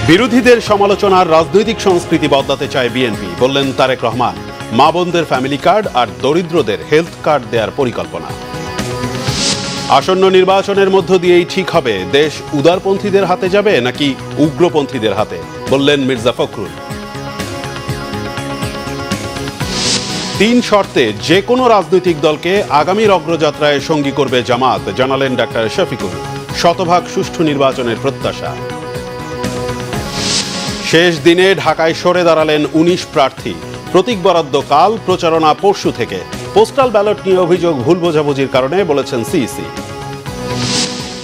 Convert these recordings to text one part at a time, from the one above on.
বিরোধীদের সমালোচনার রাজনৈতিক সংস্কৃতি বদলাতে চায় বিএনপি, বললেন তারেক রহমান। মা বোনদের ফ্যামিলি কার্ড আর দরিদ্রদের হেলথ কার্ড দেওয়ার পরিকল্পনা। আসন্ন নির্বাচনের মধ্য দিয়েই ঠিক হবে দেশ উদারপন্থীদের হাতে যাবে নাকি উগ্রপন্থীদের হাতে, বললেন মির্জা ফখরুল। 3 শর্তে যে কোনো রাজনৈতিক দলকে আগামীর অগ্রযাত্রায় সঙ্গী করবে জামাত, জানালেন ডাক্তার শফিকুল। শতভাগ সুষ্ঠু নির্বাচনের প্রত্যাশা। শেষ দিনে ঢাকায় সরে দাঁড়ালেন 19 প্রার্থী। প্রতীক বরাদ্দ কাল, প্রচারণা পরশু থেকে। পোস্টাল ব্যালট নিয়ে অভিযোগ ভুল বোঝাবুঝির কারণে, বলেছেন সিইসি।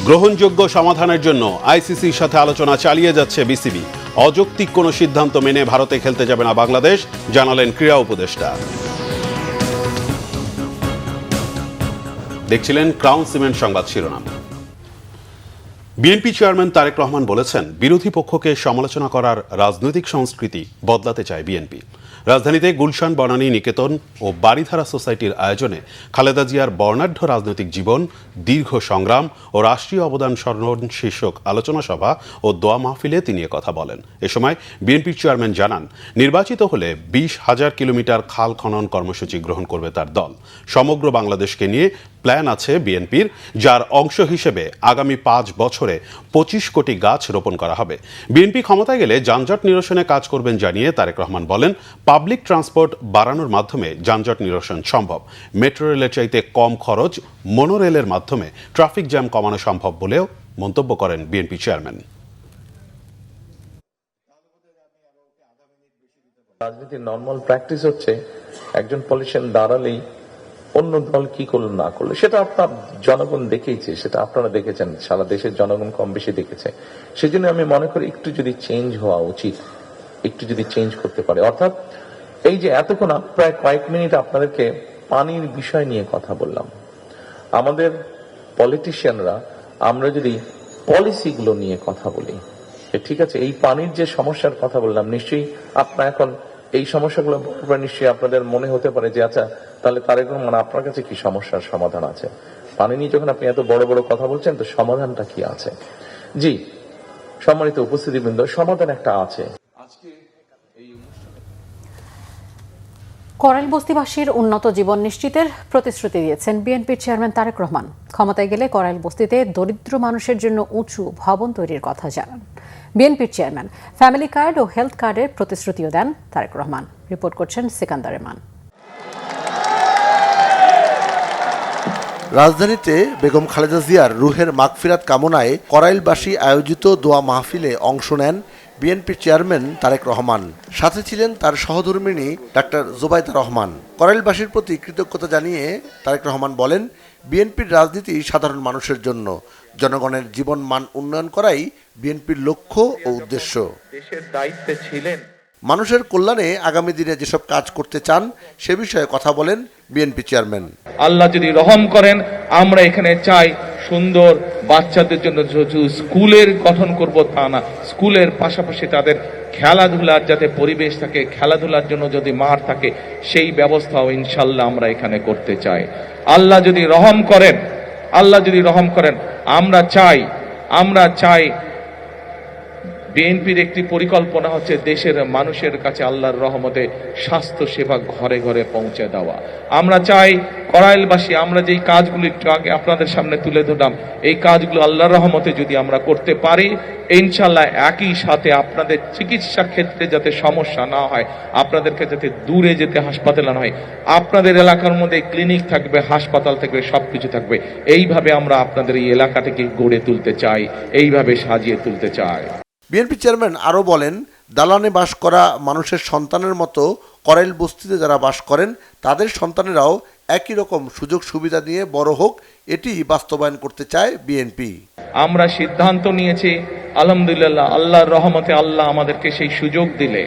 গ্রহণযোগ্য সমাধানের জন্য আইসিসির সাথে আলোচনা চালিয়ে যাচ্ছে বিসিবি। অযৌক্তিক কোনো সিদ্ধান্ত মেনে ভারতে খেলতে যাবে না বাংলাদেশ, জানালেন ক্রীড়া উপদেষ্টা। দেখছিলেন ক্রাউন সিমেন্ট সংবাদ শিরোনাম। বিএনপি চেয়ারম্যান তারেক রহমান বলেছেন, বিরোধী পক্ষকে সমালোচনা করার রাজনৈতিক সংস্কৃতি বদলাতে চায় বিএনপি। রাজধানীতে গুলশান বনানী নিকেতন ও বাড়িধারা সোসাইটির আয়োজনে খালেদা জিয়ার বর্ণাঢ্য রাজনৈতিক জীবন, দীর্ঘ সংগ্রাম ও রাষ্ট্রীয় অবদান স্মরণ শীর্ষক আলোচনা সভা ও দোয়া মাহফিলে তিনি কথা বলেন। এ সময় বিএনপির চেয়ারম্যান জানান, নির্বাচিত হলে 20,000 কিলোমিটার খাল খনন কর্মসূচি গ্রহণ করবে তার দল। সমগ্র বাংলাদেশকে নিয়ে প্ল্যান আছে বিএনপির, যার অংশ হিসেবে আগামী 5 বছরে 25 কোটি গাছ রোপণ করা হবে। বিএনপি ক্ষমতায় গেলে যানজট নিরসনে কাজ করবেন জানিয়ে তারেক রহমান বলেন, পাবলিক ট্রান্সপোর্ট বাড়ানোর মাধ্যমে যানজট নিরসন সম্ভব। মেট্রো রেলের চাইতে কম খরচ মনোরেলের মাধ্যমে ট্রাফিক জ্যাম কমানো সম্ভব বলেও মন্তব্য করেন বিএনপি চেয়ারম্যান। রাজনীতির নর্মাল প্র্যাকটিস হচ্ছে একজন পলিটিশিয়ান দাঁড়ালেই অন্য দল কি করলো না করলো সেটা আপনার জনগণ দেখেইছে, সেটা আপনারা দেখেছেন, সারা দেশের জনগণ কম বেশি দেখেছে। সেজন্য আমি মনে করি একটু যদি চেঞ্জ হওয়া উচিত, একটু যদি চেঞ্জ করতে পারে। অর্থাৎ এই যে এতক্ষণ প্রায় কয়েক মিনিট আপনাদেরকে পানির বিষয় নিয়ে কথা বললাম, আমাদের পলিটিশিয়ানরা আমরা যদি পলিসিগুলো নিয়ে কথা বলি, ঠিক আছে, এই পানির যে সমস্যার কথা বললাম, নিশ্চয়ই আপনার এখন এই সমস্যাগুলো নিশ্চয়ই আপনাদের মনে হতে পারে যে আচ্ছা তাহলে তারেক রহমান আপনার কাছে কি সমস্যার সমাধান আছে? পানি নিয়ে যখন আপনি এত বড় বড় কথা বলছেন, তো সমাধানটা কি আছে? জি সম্মানিত উপস্থিতিবৃন্দ, সমাধান একটা আছে। করাইল বস্তিবাসীর উন্নত জীবন নিশ্চিতের প্রতিশ্রুতি দিয়েছেন বিএনপির চেয়ারম্যান তারেক রহমান। ক্ষমতায় গেলে করাইল বস্তিতে দরিদ্র মানুষের জন্য উঁচু ভবন তৈরির কথা জানান বিএনপির চেয়ারম্যান। ফ্যামিলি কার্ড ও হেলথ কার্ডের প্রতিশ্রুতিও দেন তারেক রহমান। রিপোর্ট করছেন সিকান্দার রহমান। রাজধানীতে বেগম খালেদা জিয়ার রুহের মাগফিরাত কামনায় করাইলবাসী আয়োজিত দোয়া মাহফিলে অংশ নেন বিএনপির চেয়ারম্যান তারেক রহমান। সাথে ছিলেন তার সহধর্মিণী ডাক্তার জোবাইদা রহমান। করাইলবাসীর প্রতি কৃতজ্ঞতা জানিয়ে তারেক রহমান বলেন, বিএনপির রাজনীতি সাধারণ মানুষের জন্য, জনগণের জীবন মান উন্নয়ন করাই বিএনপির লক্ষ্য ও উদ্দেশ্য। দেশের দায়িত্বে ছিলেন, মানুষের কল্যাণে আগামী দিনে যেসব কাজ করতে চান সে বিষয়ে কথা বলেন বিএনপি চেয়ারম্যান। আল্লাহ যদি রহম করেন, আমরা এখানে চাই সুন্দর বাচ্চাদের জন্য স্কুলের গঠন করব তা না, স্কুলের পাশাপাশি তাদের খেলাধুলার যাতে পরিবেশ থাকে, খেলাধুলার জন্য যদি মাঠ থাকে, সেই ব্যবস্থাও ইনশাল্লাহ আমরা এখানে করতে চাই। আল্লাহ যদি রহম করেন, আল্লাহ যদি রহম করেন, আমরা চাই বিএনপির একটি পরিকল্পনা হচ্ছে দেশের মানুষের কাছে আল্লাহর রহমতে স্বাস্থ্য সেবা ঘরে ঘরে পৌঁছে দেওয়া। আমরা চাই করাইলবাসী, আমরা যেই কাজগুলো একটু আগে আপনাদের সামনে তুলে ধরলাম, এই কাজগুলো আল্লাহর রহমতে যদি আমরা করতে পারি, ইনশাল্লাহ একই সাথে আপনাদের চিকিৎসা ক্ষেত্রে যাতে সমস্যা না হয়, আপনাদেরকে যাতে দূরে যেতে হাসপাতালে না হয়, আপনাদের এলাকার মধ্যে ক্লিনিক থাকবে, হাসপাতাল থাকবে, সবকিছু থাকবে। এইভাবে আমরা আপনাদের এই এলাকাটাকে গড়ে তুলতে চাই, এইভাবে সাজিয়ে তুলতে চাই। বিএনপি চেয়ারম্যান আরও বলেন, দালানে বাস করা মানুষের সন্তানের মতো করাইল বস্তিতে যারা বাস করেন তাদের সন্তানেরাও একই রকম সুযোগ সুবিধা নিয়ে বড় হোক, এটি বাস্তবায়ন করতে চায় বিএনপি। আমরা সিদ্ধান্ত নিয়েছি, আলহামদুলিল্লাহ, আল্লাহর রহমতে আল্লাহ আমাদেরকে সেই সুযোগ দিলে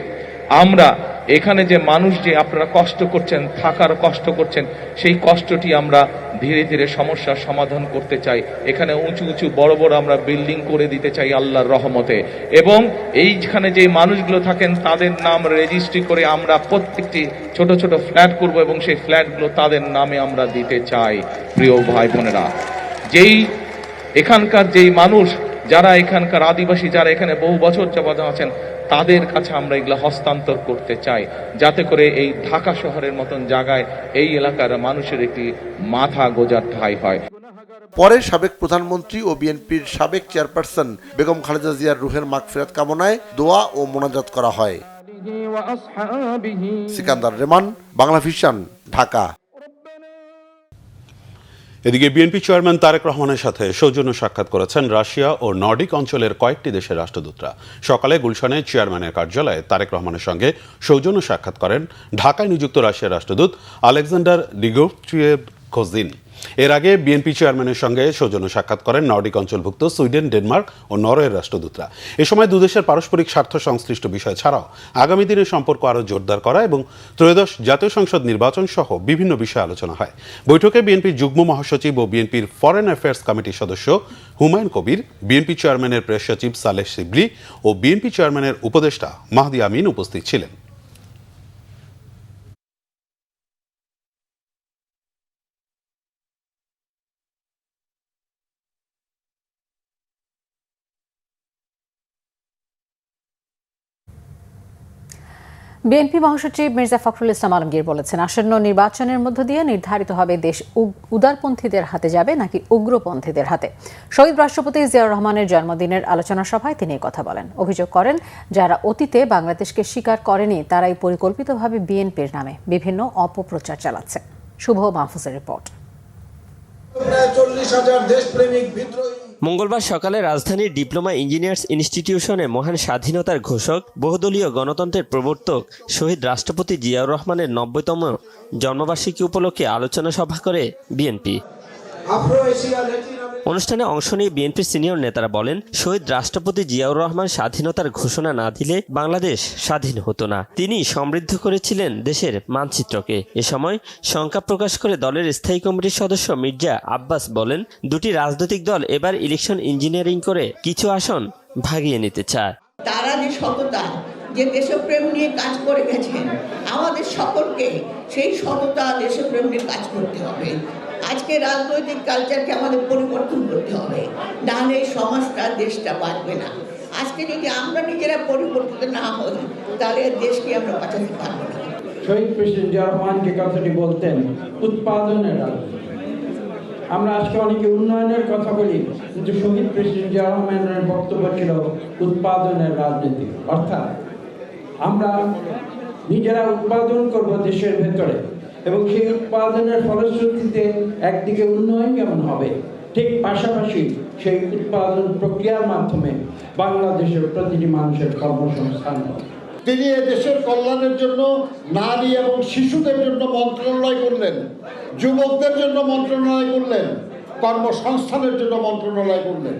আমরা এখানে যে মানুষ যে আপনারা কষ্ট করছেন, থাকার কষ্ট করছেন, সেই কষ্টটি আমরা ধীরে ধীরে সমস্যার সমাধান করতে চাই। এখানে উঁচু উঁচু বড় বড় আমরা বিল্ডিং করে দিতে চাই আল্লাহর রহমতে, এবং এইখানে যে মানুষগুলো থাকেন তাদের নাম রেজিস্ট্রি করে আমরা প্রত্যেকটি ছোট ছোট ফ্ল্যাট করব এবং সেই ফ্ল্যাটগুলো তাদের নামে আমরা দিতে চাই। প্রিয় ভাই বোনেরা, যেই এখানকার যেই মানুষ যারা এখানকার আদিবাসী, যারা এখানে বহু বছর যাবত আছেন, তাদের কাছে আমরা এগুলো হস্তান্তর করতে চাই, যাতে করে এই ঢাকা শহরের মতন জায়গায় এই এলাকার মানুষের একটি মাথা গোঁজার ঠাঁই হয়। পরে সাবেক প্রধানমন্ত্রী ও বিএনপির সাবেক চেয়ারপারসন বেগম খালেদা জিয়ার রুহের মাগফিরাত কামনায় দোয়া ও মোনাজাত করা হয়। সিকান্দার রেমান, বাংলা ভিশন, ঢাকা। এদিকে বিএনপি চেয়ারম্যান তারেক রহমানের সাথে সৌজন্য সাক্ষাৎ করেছেন রাশিয়া ও নর্ডিক অঞ্চলের কয়েকটি দেশের রাষ্ট্রদূতরা। সকালে গুলশানে চেয়ারম্যানের কার্যালয়ে তারেক রহমানের সঙ্গে সৌজন্য সাক্ষাৎ করেন ঢাকায় নিযুক্ত রাশিয়ার রাষ্ট্রদূত আলেকজান্ডার ডিগোভচিয়েভ-কোজিন। এর আগে বিএনপি চেয়ারম্যানের সঙ্গে সৌজন্য সাক্ষাৎ করেন নর্ডিক অঞ্চলভুক্ত সুইডেন, ডেনমার্ক ও নরওয়ের রাষ্ট্রদূতরা। এ সময় দুদেশের পারস্পরিক স্বার্থ সংশ্লিষ্ট বিষয় ছাড়াও আগামী দিনের সম্পর্ক আরও জোরদার করা এবং ত্রয়োদশ জাতীয় সংসদ নির্বাচন সহ বিভিন্ন বিষয়ে আলোচনা হয়। বৈঠকে বিএনপির যুগ্ম মহাসচিব ও বিএনপির ফরেন অ্যাফেয়ার্স কমিটির সদস্য হুমায়ুন কবির, বিএনপি চেয়ারম্যানের প্রেস সচিব সালেহ শিবলি ও বিএনপি চেয়ারম্যানের উপদেষ্টা মাহদি আমিন উপস্থিত ছিলেন। বিএনপি মহাসচিব মির্জা ফখরুল ইসলাম আলমগীর বলেছেন, আসন্ন নির্বাচনের মধ্য দিয়ে নির্ধারিত হবে দেশ উদারপন্থীদের হাতে যাবে নাকি উগ্রপন্থীদের হাতে। শহীদ রাষ্ট্রপতি জিয়াউর রহমানের জন্মদিনের আলোচনা সভায় তিনি কথা বলেন। অভিযোগ করেন, যারা অতীতে বাংলাদেশকে স্বীকার করেনি তারাই পরিকল্পিতভাবে বিএনপির নামে বিভিন্ন অপপ্রচার চালাচ্ছে। শুভ মাহফুজের রিপোর্ট। মঙ্গলবার সকালে রাজধানীর ডিপ্লোমা ইঞ্জিনিয়ার্স ইনস্টিটিউশনে মহান স্বাধীনতার ঘোষক, বহুদলীয় গণতন্ত্রের প্রবর্তক শহীদ রাষ্ট্রপতি জিয়াউর রহমানের ৯০তম জন্মবার্ষিকী উপলক্ষে আলোচনা সভা করে বিএনপি। অনুষ্ঠানে অংশ নিয়ে বিএনপির সিনিয়র নেতারা বলেন, শহীদ রাষ্ট্রপতি জিয়াউর রহমান স্বাধীনতার ঘোষণা না দিলে বাংলাদেশ স্বাধীন হতো না। তিনি সমৃদ্ধ করেছিলেন দেশের মানচিত্রকে। এ সময় শঙ্কা প্রকাশ করে দলের স্থায়ী কমিটির সদস্য মির্জা আব্বাস বলেন, দুটি রাজনৈতিক দল এবার ইলেকশন ইঞ্জিনিয়ারিং করে কিছু আসন ভাগিয়ে নিতে চায়। তারা যে সততা, যে দেশপ্রেম নিয়ে কাজ করে গেছেন, আমাদের সকলকে সেই সততা, দেশপ্রেম নিয়ে কাজ করতে হবে। আজকে রাজনৈতিক কালচারকে আমাদের পরিবর্তন করতে হবে, নাহলে এই সমাজটা, দেশটা বাঁচবে না। আজকে যদি আমরা নিজেরা পরিবর্তিত না হই, তাহলে দেশকে আমরা বাঁচাতে পারবো না। শহীদ প্রেসিডেন্ট জিয়াউর রহমান যে কথাটি বলতেন, উৎপাদনের রাজনীতি। আমরা আজকে অনেকে উন্নয়নের কথা বলি, কিন্তু শহীদ প্রেসিডেন্ট জিয়াউর রহমানের বক্তব্য ছিল উৎপাদনের রাজনীতি। অর্থাৎ আমরা নিজেরা উৎপাদন করব দেশের ভেতরে, এবং সেই উৎপাদনের ফলশ্রুতিতে একদিকে উন্নয়ন যেমন হবে, ঠিক পাশাপাশি সেই উৎপাদন প্রক্রিয়ার মাধ্যমে বাংলাদেশের প্রতিটি মানুষের কর্মসংস্থান হবে। তিনি দেশের কল্যাণের জন্য নারী এবং শিশুদের জন্য মন্ত্রণালয় করলেন, যুবকদের জন্য মন্ত্রণালয় করলেন, কর্মসংস্থানের জন্য মন্ত্রণালয় করলেন।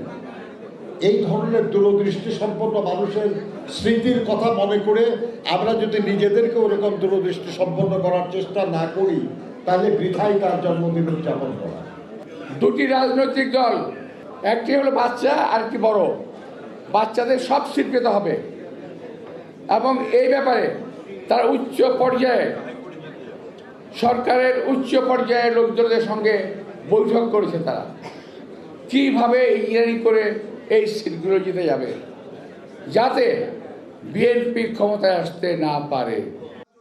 এই ধরনের দূরদৃষ্টি সম্পন্ন মানুষের স্মৃতির কথা মনে করে আমরা যদি নিজেদেরকে ওরকম দূরদৃষ্টি সম্পন্ন করার চেষ্টা না করি, তাহলে বৃথাই তার জন্মদিন উদযাপন করা। দুটি রাজনৈতিক দল, একটি হলো বাচ্চা আর একটি বড়। বাচ্চাদের সব স্বীকৃত হবে এবং এই ব্যাপারে তারা উচ্চ পর্যায়ে, সরকারের উচ্চ পর্যায়ের লোকজনদের সঙ্গে বৈঠক করেছে। তারা কীভাবে ইঞ্জিনিয়ারিং করে এই সিটগুলো জিতে যাবে, যাতে বিএনপি ক্ষমতায় আসতে না পারে।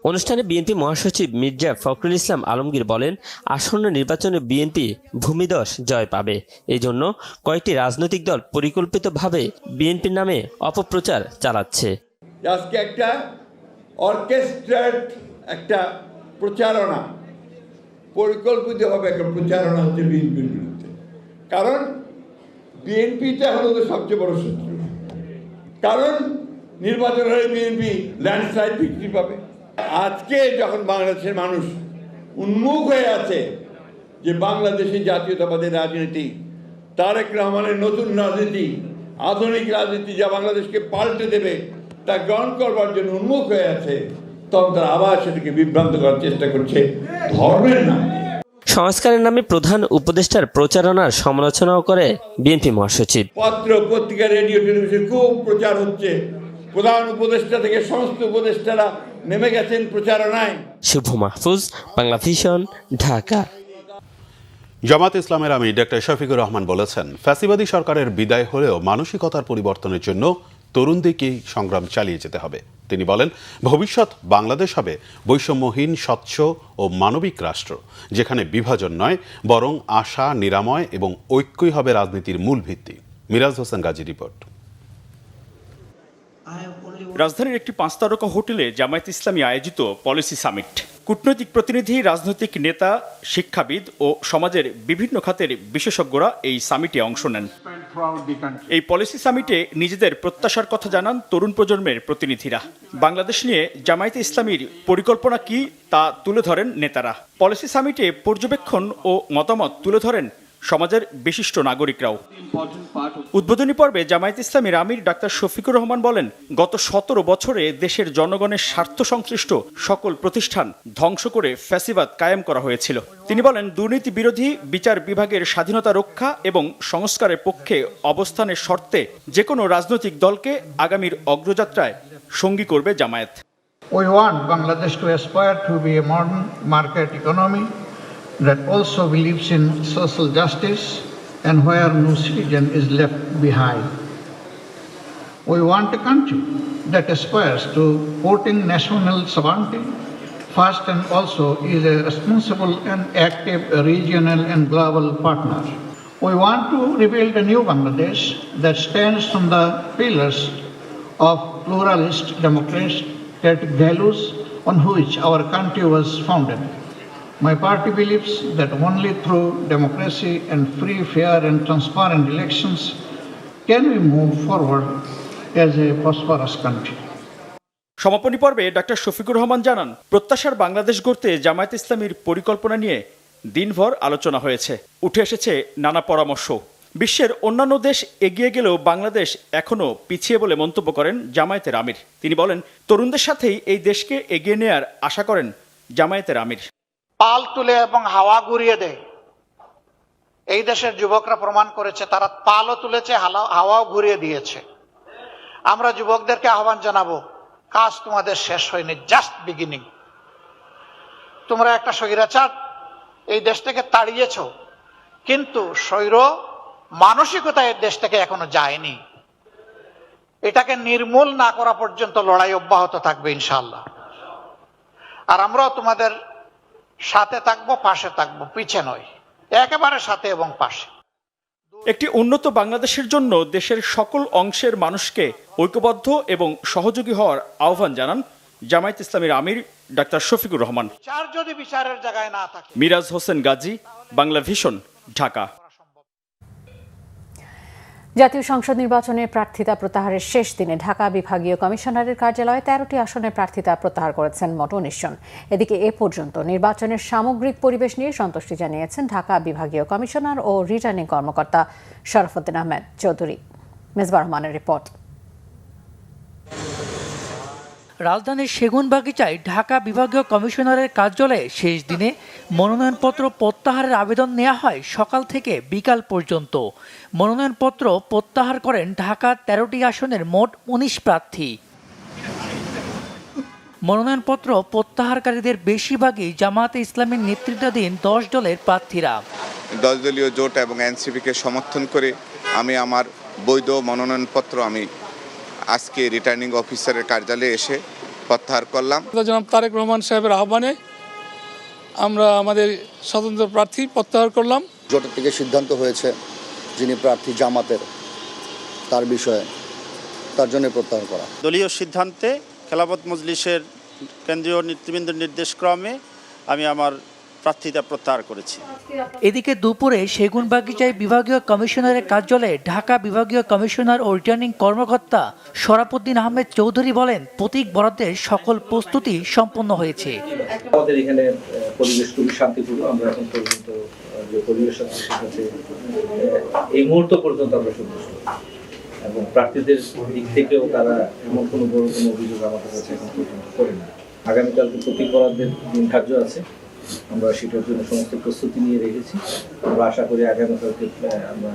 অনুষ্ঠানে বিএনপি মহাসচিব মির্জা ফখরুল ইসলাম আলমগীর বলেন, আসন্ন নির্বাচনে বিএনপি ভূমিধস জয় পাবে। এই জন্য কয়েকটি রাজনৈতিক দল পরিকল্পিতভাবে বিএনপির নামে অপপ্রচার চালাচ্ছে। আজকে একটা অর্কেস্ট্রেট একটা প্রচারণা, পরিকল্পিতভাবে একটা প্রচারণা হচ্ছে বিএনপির বিরুদ্ধে। কারণ বিএনপিটা হলো তো সবচেয়ে বড় শত্রু। কারণ নির্বাচন হলে বিএনপি ল্যান্ডস্লাইড ভিক্টরি পাবে। আজকে যখন বাংলাদেশের মানুষ উন্মুখ হয়ে আছে যে বাংলাদেশের জাতীয়তাবাদের রাজনীতি, তারেক রহমানের নতুন রাজনীতি, আধুনিক রাজনীতি যা বাংলাদেশকে পাল্টে দেবে, তা গ্রহণ করবার জন্য উন্মুখ হয়ে আছে, তখন তারা আবার সেটাকে বিভ্রান্ত করার চেষ্টা করছে ধর্মের নামে। সংস্কারের নামে প্রধান উপদেষ্টার প্রচারণার সমালোচনাও করে বিএনপি মহাসচিব। পত্র, পত্রিকা, রেডিও, টেলিভিশন খুব প্রচার হচ্ছে। প্রধান উপদেষ্টা থেকে সমস্ত উপদেষ্টারা নেমে গেছেন প্রচারণায়। শুভ মাহফুজ, বাংলা ভিশন, ঢাকা। জামাত ইসলামের আমির ডক্টর শফিকুর রহমান বলেছেন, ফ্যাসিবাদী সরকারের বিদায় হলেও মানসিকতার পরিবর্তনের জন্য তরুণদেরকেই সংগ্রাম চালিয়ে যেতে হবে। তিনি বলেন, ভবিষ্যৎ বাংলাদেশ হবে বৈষম্যহীন, স্বচ্ছ ও মানবিক রাষ্ট্র, যেখানে বিভাজন নয় বরং আশা, নিরাময় এবং ঐক্যই হবে রাজনীতির মূল ভিত্তি। মিরাজ হোসেন গাজী রিপোর্ট। রাজধানীর একটি 5 তারকা হোটেলে জামায়াত ইসলামী আয়োজিত পলিসি সামিট। কূটনৈতিক প্রতিনিধি, রাজনৈতিক নেতা, শিক্ষাবিদ ও সমাজের বিভিন্ন খাতের বিশেষজ্ঞরা এই সামিটে অংশ নেন। এই পলিসি সামিটে নিজেদের প্রত্যাশার কথা জানান তরুণ প্রজন্মের প্রতিনিধিরা। বাংলাদেশ নিয়ে জামায়াত ইসলামীর পরিকল্পনা কি তা তুলে ধরেন নেতারা। পলিসি সামিটে পর্যবেক্ষণ ও মতামত তুলে ধরেন সমাজের বিশিষ্ট নাগরিকরাও। উদ্বোধনী পর্বে জামায়াত ইসলামীর আমির ডাক্তার শফিকুর রহমান বলেন, গত 17 বছরে দেশের জনগণের স্বার্থ সংশ্লিষ্ট সকল প্রতিষ্ঠান ধ্বংস করে ফ্যাসিবাদ কায়েম করা হয়েছিল। তিনি বলেন, দুর্নীতি বিরোধী বিচার বিভাগের স্বাধীনতা রক্ষা এবং সংস্কারের পক্ষে অবস্থানের শর্তে যে কোনো রাজনৈতিক দলকে আগামীর অগ্রযাত্রায় সঙ্গী করবে Jamaat. We want Bangladesh to aspire to be a modern market economy that also believes in social justice and where no citizen is left behind. We want a country that aspires to supporting national sovereignty first and also is a responsible and active regional and global partner. We want to rebuild a new Bangladesh that stands on the pillars of pluralist democratic values on which our country was founded. My party believes that only through democracy and free, fair and transparent elections can we move forward as a prosperous country. সমাপনী পর্বে doctor Shafiqur Rahman জানান, প্রত্যাশার বাংলাদেশ গড়তে জামায়াত ইসলামীর পরিকল্পনা নিয়ে দিনভর আলোচনা হয়েছে। উঠে এসেছে নানা পরামর্শ। বিশ্বের অন্যান্য দেশ এগিয়ে গেলেও বাংলাদেশ এখনও পিছিয়ে বলে মন্তব্য করেন জামায়াতের আমির। তিনি বলেন, তরুণদের সাথেই এই দেশকে এগিয়ে নেয়ার আশা করেন জামায়াতের আমির। পাল তুলে এবং হাওয়া ঘুরিয়ে দেয়, এই দেশের যুবকরা প্রমাণ করেছে তারা পালও তুলেছে, হাওয়াও ঘুরিয়ে দিয়েছে। আমরা যুবকদেরকে আহ্বান জানাবো, কাজ তোমাদের শেষ হয়নি, জাস্ট বিগিনিং। তোমরা একটা স্বৈরাচার এই দেশ থেকে তাড়িয়েছ, কিন্তু স্বৈর মানসিকতা এই দেশ থেকে এখনো যায়নি। এটাকে নির্মূল না করা পর্যন্ত লড়াই অব্যাহত থাকবে ইনশাআল্লাহ। আর আমরাও তোমাদের সাথে থাকবো, পাশে থাকবো, পিছে নয়, একেবারে সাথে এবং পাশে। একটি উন্নত বাংলাদেশের জন্য দেশের সকল অংশের মানুষকে ঐক্যবদ্ধ এবং সহযোগী হওয়ার আহ্বান জানান জামায়াত ইসলামীর আমির ডাক্তার শফিকুর রহমান। যদি বিচারের জায়গায় না থাকে। মিরাজ হোসেন গাজী, বাংলা ভিশন, ঢাকা। জাতীয় সংসদ নির্বাচনে প্রার্থিতা প্রত্যাহারের শেষ দিনে ঢাকা বিভাগীয় কমিশনারের কার্যালয়ে 13টি আসনে প্রার্থিতা প্রত্যাহার করেছেন মোট 19 জন। এদিকে এ পর্যন্ত নির্বাচনের সামগ্রিক পরিবেশ নিয়ে সন্তুষ্টি জানিয়েছেন ঢাকা বিভাগীয় কমিশনার ও রিটার্নিং কর্মকর্তা শরফুদ্দিন আহমেদ চৌধুরী। মেজবা রহমানের রিপোর্ট। রাজধানীর সেগুনবাগিচায় ঢাকা বিভাগীয় কমিশনারের কার্যালয়ে শেষ দিনে মনোনয়নপত্র প্রত্যাহারের আবেদন নেওয়া হয় সকাল থেকে বিকাল পর্যন্ত। মনোনয়নপত্র প্রত্যাহার করেন ঢাকা 13টি আসনের মোট 19 প্রার্থী। মনোনয়নপত্র প্রত্যাহারকারীদের বেশিরভাগই জামায়াতে ইসলামের নেতৃত্বাধীন 10 দলের প্রার্থীরা। 10 দলীয় জোট এবং এনসিপিকে সমর্থন করে আমি আমার বৈধ মনোনয়নপত্র আজকে রিটার্নিং অফিসারের কার্যালয়ে এসে প্রত্যাহার করলাম। জনাব তারেক রহমান সাহেবের আহ্বানে আমরা আমাদের স্বতন্ত্র প্রার্থী প্রত্যাহার করলাম। জোটের থেকে সিদ্ধান্ত হয়েছে যিনি প্রার্থী জামাতের, তার বিষয়ে তার জন্য প্রত্যাহার করা। দলীয় সিদ্ধান্তে খেলাফত মজলিসের কেন্দ্রীয় নেতৃবৃন্দের নির্দেশক্রমে আমি আমার প্রার্থিতা প্রত্যাহার করেছি। এদিকে দুপুরে সেগুনবাগিচায় বিভাগীয় কমিশনারের কার্যালয়ে ঢাকা বিভাগীয় কমিশনার ও রিটার্নিং কর্মকর্তা শরাফুদ্দিন আহমেদ চৌধুরী বলেন, প্রতীক বরাদ্দের সকল প্রস্তুতি সম্পন্ন হয়েছে। আমাদের এখানে পরিবেশ খুবই শান্তিপূর্ণ। আমরা এখন পর্যন্ত যে পরিবেশ আছে এই মুহূর্ত পর্যন্ত আমরা সন্তুষ্ট এবং প্রার্থীদের দিক থেকেও তারা এমন কোনো বড় কোনো অভিযোগ আমাদের কাছে এখন পর্যন্ত করে না। আগামীকালকে প্রতীক বরাদ্দের দিন ধার্য আছে, আমরা সেটার জন্য সমস্ত প্রস্তুতি নিয়ে রেখেছি। আমরা আশা করি আগামীকালকে আমরা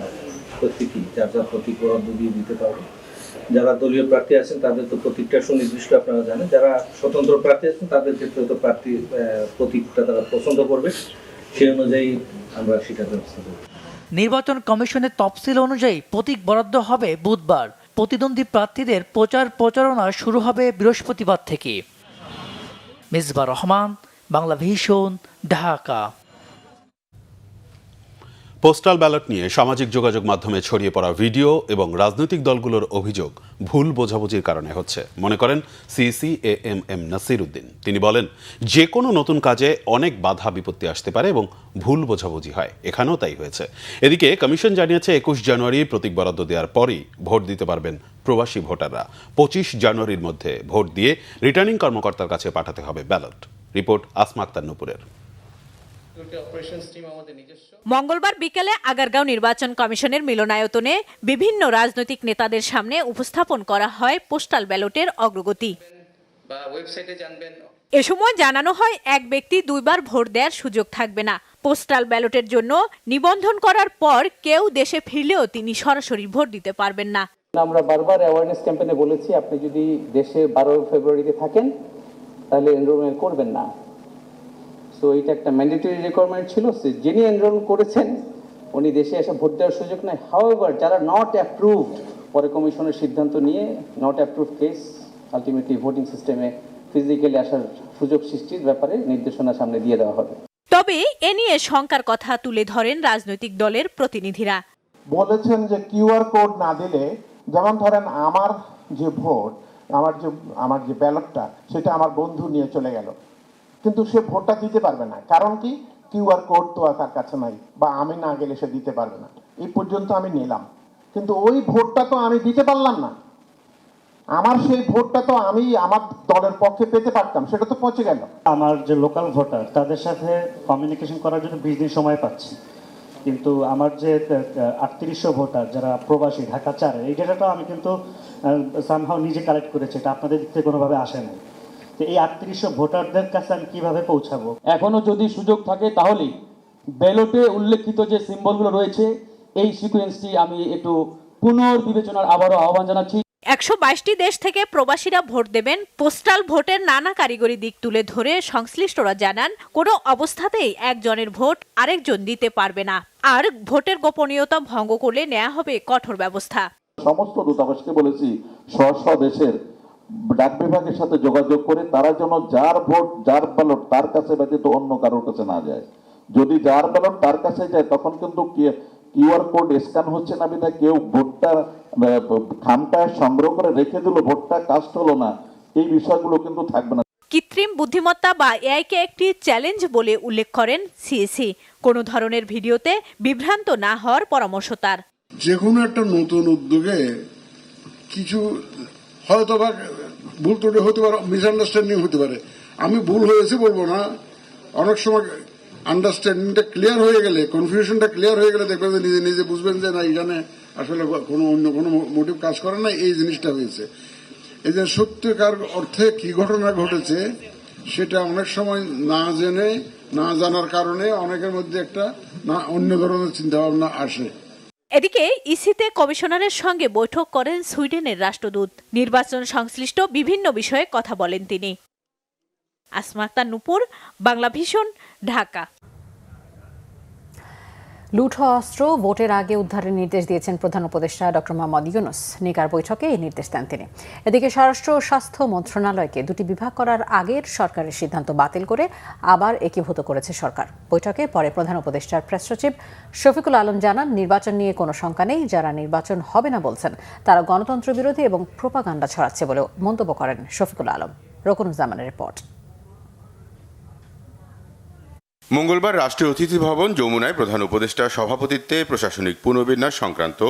প্রত্যেকই যার যার প্রতীক বরাদ্দ দিয়ে দিতে পারবো। যারা দলীয় প্রার্থী আছেন তাদের তো প্রতীকটা সুনির্দিষ্ট আপনারা জানেন, যারা স্বতন্ত্র প্রার্থী আছেন তাদের ক্ষেত্রে তো প্রতীকটা তারা পছন্দ করবে সেই অনুযায়ী আমরা সেটা ব্যবস্থা করব। নির্বাচন কমিশনের তফসিল অনুযায়ী প্রতীক বরাদ্দ হবে বুধবার। প্রতিদ্বন্দ্বী প্রার্থীদের প্রচারণা শুরু হবে বৃহস্পতিবার থেকে। Misbah Rahman, Bangla vision, Dhaka. Postal ballot নিয়ে সামাজিক যোগাযোগ মাধ্যমে ছড়িয়ে পড়া ভিডিও এবং রাজনৈতিক দলগুলোর অভিযোগ ভুল বোঝাবুঝির কারণে হচ্ছে মনে করেন সিইসি এএমএম নাসির উদ্দিন। তিনি বলেন, যে কোনো নতুন কাজে অনেক বাধা বিপত্তি আসতে পারে এবং ভুল বোঝাবুঝি হয়, এখানেও তাই হয়েছে। এদিকে কমিশন জানিয়েছে 21 জানুয়ারি প্রতীক বরাদ্দ দেওয়ার পরই ভোট দিতে পারবেন প্রবাসী ভোটাররা। 25 জানুয়ারির মধ্যে ভোট দিয়ে রিটার্নিং কর্মকর্তার কাছে পাঠাতে হবে ব্যালট। রিপোর্ট আসমা আক্তার নূপুরের। মঙ্গলবার বিকেলে আগারগাঁও নির্বাচন কমিশনের মিলনায়তনে বিভিন্ন রাজনৈতিক নেতাদের সামনে উপস্থাপন করা হয় পোস্টাল ব্যালটের অগ্রগতি। এ সময় জানানো হয়, এক ব্যক্তি 2 বার ভোট দেওয়ার সুযোগ থাকবে না। পোস্টাল ব্যালটের জন্য নিবন্ধন করার পর কেউ দেশে ফিরলেও তিনি সরাসরি ভোট দিতে পারবেন না। আমরা বারবার অ্যাওয়ারনেস ক্যাম্পেইনে বলেছি, আপনি যদি দেশে 12 ফেব্রুয়ারিতে থাকেন তাহলে এনরোলমেন্ট করবেন না। তো এটা একটা ম্যান্ডেটরি রিকোয়ারমেন্ট ছিল, যিনি এনরোল করেছেন উনি দেশে এসে ভোট দেওয়ার সুযোগ নাই। হাউএভার যারা নট অ্যাপ্রুভড, পরে কমিশনের সিদ্ধান্ত নিয়ে not approve case ultimately voting সিস্টেমে ফিজিক্যালি আসার সুযোগ সৃষ্টির ব্যাপারে নির্দেশনা সামনে দিয়ে দেওয়া হবে। তবে এ নিয়ে শঙ্কার কথা তুলে ধরেন রাজনৈতিক দলের প্রতিনিধিরা। বলেছেন যে কিউআর কোড না দিলে, যেমন ধরেন আমার যে ভোট, আমার যে ব্যালটটা, সেটা আমার বন্ধু নিয়ে চলে গেল, কিন্তু সে ভোটটা দিতে পারবে না। কারণ কি? কিউআর কোড তো তার কাছে নাই, বা আমি না গেলে সে দিতে পারবে না। এই পর্যন্ত আমি নিলাম, কিন্তু ওই ভোটটা তো আমি দিতে পারলাম না। আমার সেই ভোটটা তো আমি আমার দলের পক্ষে পেতে পারতাম, সেটা তো পচে গেল। আমার যে লোকাল ভোটার, তাদের সাথে কমিউনিকেশন করার জন্য 20 দিন সময় পাচ্ছি, কিন্তু আমার যে 3800 ভোটার যারা প্রবাসী ঢাকা 4, এই ডেটাটাও আমি কিন্তু সামহাও নিজে কালেক্ট করেছি, এটা আপনাদের দিক থেকে কোনোভাবে আসে না। তো এই 3800 ভোটারদের কাছে আমি কিভাবে পৌঁছাবো? এখনো যদি সুযোগ থাকে তাহলে ব্যালটে উল্লেখিত যে সিম্বলগুলো রয়েছে, এই সিকোয়েন্সটি আমি একটু পুনর্বিবেচনার আবারও আহ্বান জানাচ্ছি। 122টি দেশ থেকে প্রবাসীরা ভোট দেবেন। পোস্টাল ভোটের নানা কারিগরি দিক তুলে ধরে সংশ্লিষ্টরা জানান, কোনো অবস্থাতেই একজনের ভোট আরেকজন দিতে পারবে না, আর ভোটের গোপনীয়তা ভঙ্গ করলে নেওয়া হবে কঠোর ব্যবস্থা। সমস্ত দূতাবাসকে বলেছি, স্ব দেশের ডাক বিভাগের সাথে যোগাযোগ করে তারা যেন যার ভোট, যার ব্যালট তার কাছে ব্যতীত অন্য কারোর কাছে না যায়। যদি যার ব্যালট তার কাছে যায়, তখন কিন্তু কিউআর কোড স্ক্যান হচ্ছে না, বিধায় কেউ ভোটটা খামটা সংগ্রহ করে রেখে দিল, ভোটটা কাস্ট হলো না, এই বিষয়গুলো কিন্তু থাকবে না। কৃত্রিম বুদ্ধিমত্তা বা এআইকে একটি চ্যালেঞ্জ বলে উল্লেখ করেন সিএসি। কোনো ধরনের ভিডিওতে বিভ্রান্ত না হওয়ার পরামর্শ তার। যে কোনো একটা নতুন উদ্যোগে কিছু হয়তো বা ভুল ত্রুটি হতে পারে, মিসআন্ডারস্ট্যান্ডিং হতে পারে। আমি ভুল হয়েছে বলবো না, অনেক সময় আন্ডারস্ট্যান্ডিংটা ক্লিয়ার হয়ে গেলে, কনফিউশনটা ক্লিয়ার হয়ে গেলে দেখবেন নিজে নিজে বুঝবেন যে না, এখানে আসলে অন্য কোনো মোটিভ কাজ করে না, এই জিনিসটা হয়েছে। এই যে সত্যিকার অর্থে কি ঘটনা ঘটেছে সেটা অনেক সময় না জেনে, না জানার কারণে অনেকের মধ্যে একটা অন্য ধরনের চিন্তা ভাবনা আসে। এদিকে ইসিতে কমিশনারের সঙ্গে বৈঠক করেন সুইডেনের রাষ্ট্রদূত। নির্বাচন সংশ্লিষ্ট বিভিন্ন বিষয়ে কথা বলেন তিনি। আসমা আক্তার নূপুর, বাংলা ভিশন, ঢাকা। লুট হওয়া অস্ত্র ভোটের আগে উদ্ধারের নির্দেশ দিয়েছেন প্রধান উপদেষ্টা ডক্টর মোহাম্মদ ইউনূস। নিকার বৈঠকে এই নির্দেশ দেন তিনি। এদিকে স্বরাষ্ট্র ও স্বাস্থ্য মন্ত্রণালয়কে দুটি বিভাগ করার আগের সরকারের সিদ্ধান্ত বাতিল করে আবার একীভূত করেছে সরকার। বৈঠকে পরে প্রধান উপদেষ্টার প্রেস সচিব শফিকুল আলম জানান, নির্বাচন নিয়ে কোনো শঙ্কা নেই। যারা নির্বাচন হবে না বলছেন, তারা গণতন্ত্র বিরোধী এবং প্রোপাগান্ডা ছড়াচ্ছে বলেও মন্তব্য করেন শফিকুল আলম। রকুনুজ্জামানের রিপোর্ট। মঙ্গলবার রাষ্ট্রীয় অতিথি ভবন যমুনায় প্রধান উপদেষ্টার সভাপতিত্বে প্রশাসনিক পুনর্বিন্যাস সংক্রান্ত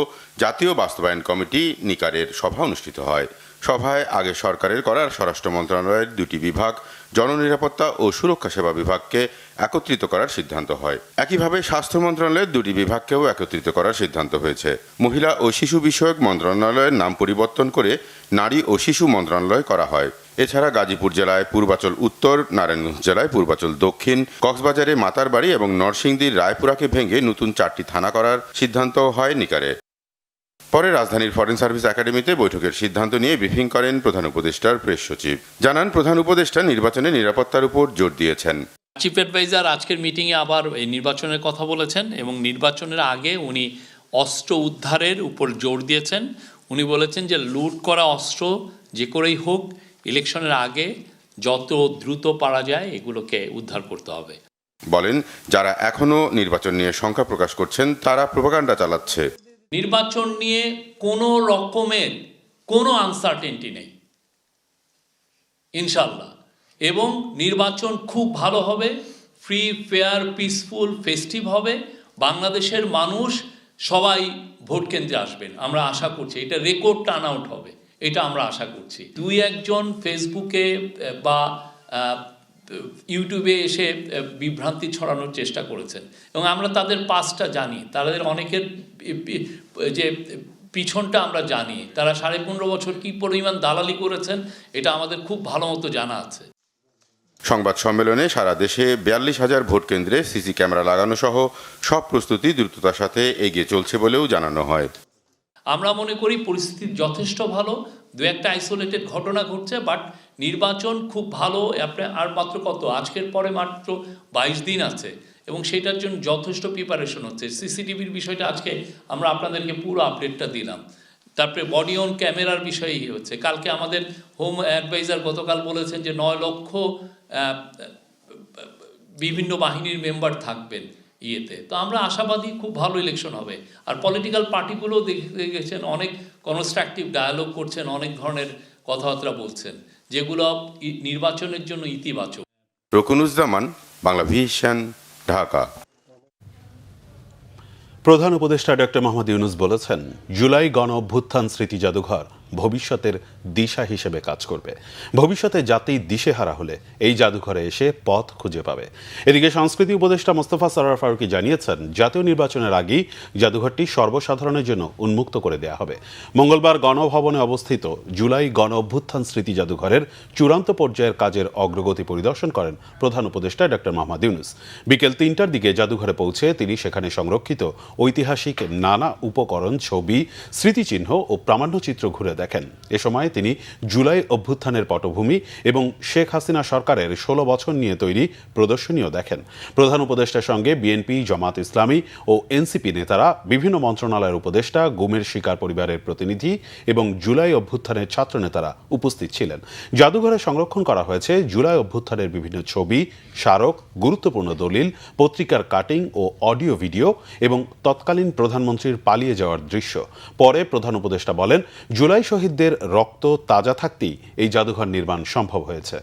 জাতীয় বাস্তবায়ন কমিটি নিকারের সভা অনুষ্ঠিত হয়। সভায় আগে সরকারের করার স্বরাষ্ট্র মন্ত্রণালয়ের দুটি বিভাগ, জননিরাপত্তা ও সুরক্ষা সেবা বিভাগকে একত্রিত করার সিদ্ধান্ত হয়। একইভাবে স্বাস্থ্য মন্ত্রণালয়ের দুটি বিভাগকেও একত্রিত করার সিদ্ধান্ত হয়েছে। মহিলা ও শিশু বিষয়ক মন্ত্রণালয়ের নাম পরিবর্তন করে নারী ও শিশু মন্ত্রণালয় করা হয়। এছাড়া গাজীপুর জেলায় পূর্বাচল উত্তর, নারায়ণগঞ্জ জেলায় পূর্বাচল দক্ষিণ, কক্সবাজারে মাতারবাড়ি এবং নরসিংদীর রায়পুরাকে ভেঙে নতুন 4টি থানা করার সিদ্ধান্ত হয় নিকারে। পরে রাজধানীর ফরেন সার্ভিস একাডেমিতে বৈঠকের সিদ্ধান্ত নিয়ে ব্রিফিং করেন প্রধান উপদেষ্টার প্রেস সচিব। জানান, প্রধান উপদেষ্টা নির্বাচনে নিরাপত্তার উপর জোর দিয়েছেন। চিফ অ্যাডভাইজার আজকের মিটিংয়ে আবার এই নির্বাচনের কথা বলেছেন এবং নির্বাচনের আগে উনি অস্ত্র উদ্ধারের উপর জোর দিয়েছেন। উনি বলেছেন যে লুট করা অস্ত্র যে করেই হোক ইলেকশনের আগে যত দ্রুত পারা যায় এগুলোকে উদ্ধার করতে হবে। বলেন, যারা এখনো নির্বাচন নিয়ে শঙ্কা প্রকাশ করছেন তারা প্রোপাগান্ডা চালাচ্ছে। নির্বাচন নিয়ে কোনো রকমের কোনো আনসার্টেনটি নেই ইনশাল্লাহ, এবং নির্বাচন খুব ভালো হবে, ফ্রি ফেয়ার পিসফুল ফেস্টিভ হবে। বাংলাদেশের মানুষ সবাই ভোট কেন্দ্রে আসবেন আমরা আশা করছি, এটা রেকর্ড টার্ন আউট হবে এটা আমরা আশা করছি। দুই একজন ফেসবুকে বা ইউটিউবে এসে বিভ্রান্তি ছড়ানোর চেষ্টা করেছেন এবং আমরা তাদের পাসটা জানি, তাদের অনেকের যে পিছনটা আমরা জানি, তারা 15.5 বছর কী পরিমাণ দালালি করেছেন এটা আমাদের খুব ভালো মতো জানা আছে। সংবাদ সম্মেলনে সারা দেশে 42,000 ভোট কেন্দ্রে সিসি ক্যামেরা লাগানো সহ সব প্রস্তুতি দ্রুততার সাথে এগিয়ে চলছে বলেও জানানো হয়। আমরা মনে করি পরিস্থিতি যথেষ্ট ভালো, দু একটা আইসোলেটেড ঘটনা ঘটছে, বাট নির্বাচন খুব ভালো। আর মাত্র আজকের পরে মাত্র 22 দিন আছে এবং সেটার জন্য যথেষ্ট প্রিপারেশন হচ্ছে। সিসিটিভির বিষয়টা আজকে আমরা আপনাদেরকে পুরো আপডেটটা দিলাম। তারপরে বডি অন ক্যামেরার বিষয়ই হচ্ছে। কালকে আমাদের হোম অ্যাডভাইজার গতকাল বলেছেন যে 9 লক্ষ বিভিন্ন বাহিনীর মেম্বার থাকবেন ইয়েতে। তো আমরা আশাবাদী খুব ভালো ইলেকশন হবে। আর পলিটিক্যাল পার্টিগুলোও দেখে গেছেন অনেক কনস্ট্রাকটিভ ডায়ালগ করছেন, অনেক ধরনের কথাবার্তা বলছেন যেগুলো নির্বাচনের জন্য ইতিবাচক। রকুনুজ্জামান, বাংলা ভিশন, ঢাকা। প্রধান উপদেষ্টা ডক্টর মোহাম্মদ ইউনূস বলেছেন, জুলাই গণ অভ্যুত্থান স্মৃতি জাদুঘর ভবিষ্যতের দিশা হিসেবে কাজ করবে। ভবিষ্যতে জাতি দিশেহারা হলে এই জাদুঘরে এসে পথ খুঁজে পাবে। এদিকে সংস্কৃতি উপদেষ্টা মোস্তফা সরোয়ার ফারুকী জানিয়েছেন, জাতীয় নির্বাচনের আগেই জাদুঘরটি সর্বসাধারণের জন্য উন্মুক্ত করে দেওয়া হবে। মঙ্গলবার গণভবনে অবস্থিত জুলাই গণ অভ্যুত্থান স্মৃতি জাদুঘরের চূড়ান্ত পর্যায়ের কাজের অগ্রগতি পরিদর্শন করেন প্রধান উপদেষ্টা ডক্টর মোহাম্মদ ইউনূস। বিকেল 3টার দিকে জাদুঘরে পৌঁছে তিনি সেখানে সংরক্ষিত ঐতিহাসিক নানা উপকরণ, ছবি, স্মৃতিচিহ্ন ও প্রামাণ্যচিত্র ঘুরে দেখেন। এ সময় তিনি জুলাই অভ্যুত্থানের পটভূমি এবং শেখ হাসিনা সরকারের 16 বছর নিয়ে তৈরি প্রদর্শনীও দেখেন। প্রধান উপদেষ্টার সঙ্গে বিএনপি, জামাত ইসলামী ও এনসিপি নেতারা, বিভিন্ন মন্ত্রণালয়ের উপদেষ্টা, গুমের শিকার পরিবারের প্রতিনিধি এবং জুলাই অভ্যুত্থানের ছাত্র নেতারা উপস্থিত ছিলেন। জাদুঘরে সংরক্ষণ করা হয়েছে জুলাই অভ্যুত্থানের বিভিন্ন ছবি, স্মারক, গুরুত্বপূর্ণ দলিল, পত্রিকার কাটিং ও অডিও ভিডিও এবং তৎকালীন প্রধানমন্ত্রীর পালিয়ে যাওয়ার দৃশ্য। পরে প্রধান উপদেষ্টা বলেন, জুলাই শহীদদের রক্ত তাজা থাকতেই এই জাদুঘর নির্মাণ সম্ভব হয়েছে।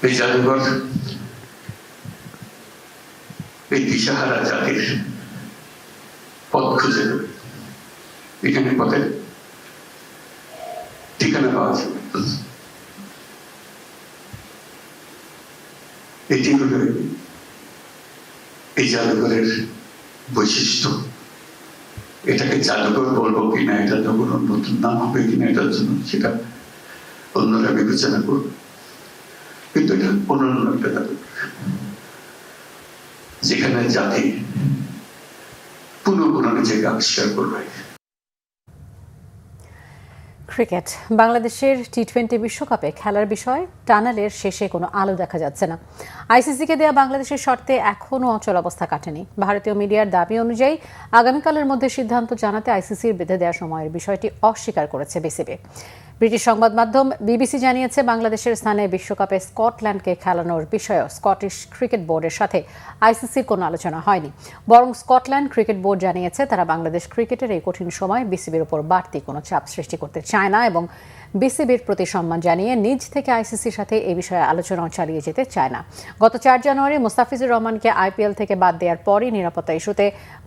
এই জাদুঘর এই দিশাহারা জাতির পথ খুঁজে দেবে। এখানে পথের ঠিকানা পাওয়া যাবে। এটি হল এই জাদুঘরের বৈশিষ্ট্য। এটাকে জাদুঘর বলবো কিনা, এটা তো কোনো নতুন নাম হবে কিনা এটার জন্য সেটা অন্যরা বিবেচনা করবে, কিন্তু এটা অন্যান্য একটা জাদুঘর যেখানে জাতি পুনঃ নিজেকে আবিষ্কার করবে। ক্রিকেট। বাংলাদেশের টি-20 বিশ্বকাপে খেলার বিষয়ে টানেলের শেষে কোনো আলো দেখা যাচ্ছে না। আইসিসিকে দেয়া বাংলাদেশের শর্তে এখনও অচল অবস্থা কাটেনি। ভারতীয় মিডিয়ার দাবি অনুযায়ী আগামীকালের মধ্যে সিদ্ধান্ত জানাতে আইসিসির বেঁধে দেওয়ার সময়ের বিষয়টি অস্বীকার করেছে বিসিবি। ব্রিটিশ সংবাদ মাধ্যম বিবিসি জানিয়েছে, বাংলাদেশের স্থানে বিশ্বকাপে স্কটল্যান্ডকে খেলানোর বিষয়েও স্কটিশ ক্রিকেট বোর্ডের সাথে আইসিসির কোনো আলোচনা হয়নি। বরং স্কটল্যান্ড ক্রিকেট বোর্ড জানিয়েছে, তারা বাংলাদেশ ক্রিকেটের এই কঠিন সময় বিসিবির উপর বাড়তি কোনো চাপ সৃষ্টি করতে চায় না এবং বিসিবির প্রতি সম্মান জানিয়ে নিজ থেকে আইসিসির সাথে এই বিষয়ে আলোচনাও চালিয়ে যেতে চায় না। গত 4 জানুয়ারি মুস্তাফিজুর রহমানকে আইপিএল থেকে বাদ দেওয়ার পরই নিরাপত্তা ইস্যুতে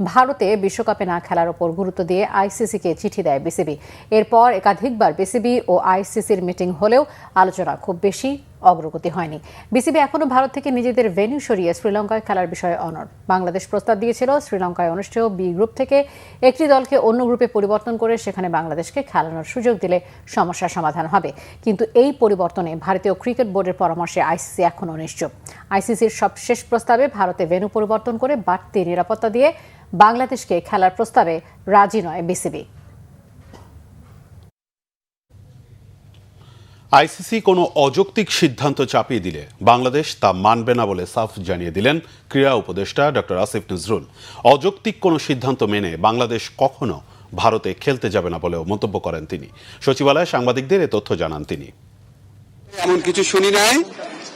ভারতে বিশ্বকাপে না খেলার উপর গুরুত্ব দিয়ে আইসিসিকে চিঠি দেয় বিসিবি। এরপর একাধিকবার বিসিবি ও আইসিসির মিটিং হলেও আলোচনা খুব বেশি অগ্রগতি হয়নি। বিসিবি এখনও ভারত থেকে নিজেদের ভেন্যু সরিয়ে শ্রীলঙ্কায় খেলার বিষয়ে অনড়। বাংলাদেশ প্রস্তাব দিয়েছিল শ্রীলঙ্কায় অনুষ্ঠেয় বি গ্রুপ থেকে একটি দলকে অন্য গ্রুপে পরিবর্তন করে সেখানে বাংলাদেশকে খেলানোর সুযোগ দিলে সমস্যার সমাধান হবে। কিন্তু এই পরিবর্তনে ভারতীয় ক্রিকেট বোর্ডের পরামর্শে আইসিসি এখনও অনিশ্চিত। আইসিসির সবশেষ প্রস্তাবে ভারতে ভেন্যু পরিবর্তন করে বাড়তি নিরাপত্তা দিয়ে বাংলাদেশকে খেলার প্রস্তাবে রাজি নয় বিসিবি। আইসিসি কোনো অযৌক্তিক সিদ্ধান্ত চাপিয়ে দিলে বাংলাদেশ তা মানবে না বলে সাফ জানিয়ে দিলেন ক্রীড়া উপদেষ্টা ডক্টর আসিফ নজরুল। অযৌক্তিক কোনো সিদ্ধান্ত মেনে বাংলাদেশ কখনো ভারতে খেলতে যাবে না বলেও মন্তব্য করেন তিনি। সচিবালয়ে সাংবাদিকদের এ তথ্য জানান তিনি। এমন কিছু শুনি নাই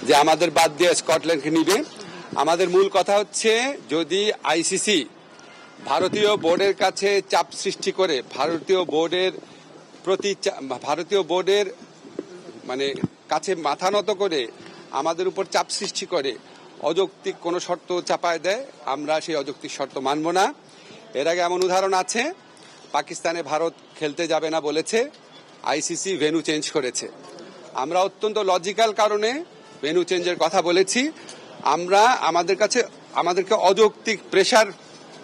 যে আমাদের বাদ দিয়ে স্কটল্যান্ডকে নিবে। আমাদের মূল কথা হচ্ছে, যদি আইসিসি ভারতীয় বোর্ডের কাছে চাপ সৃষ্টি করে, ভারতীয় বোর্ডের মানে কাছে মাথা নত করে আমাদের উপর চাপ সৃষ্টি করে অযৌক্তিক কোনো শর্ত চাপায় দেয়, আমরা সেই অযৌক্তিক শর্ত মানব না। এর আগে এমন উদাহরণ আছে, পাকিস্তানে ভারত খেলতে যাবে না বলেছে, আইসিসি ভেন্যু চেঞ্জ করেছে। আমরা অত্যন্ত লজিক্যাল কারণে ভেন্যু চেঞ্জের কথা বলেছি। আমরা আমাদেরকে অযৌক্তিক প্রেসার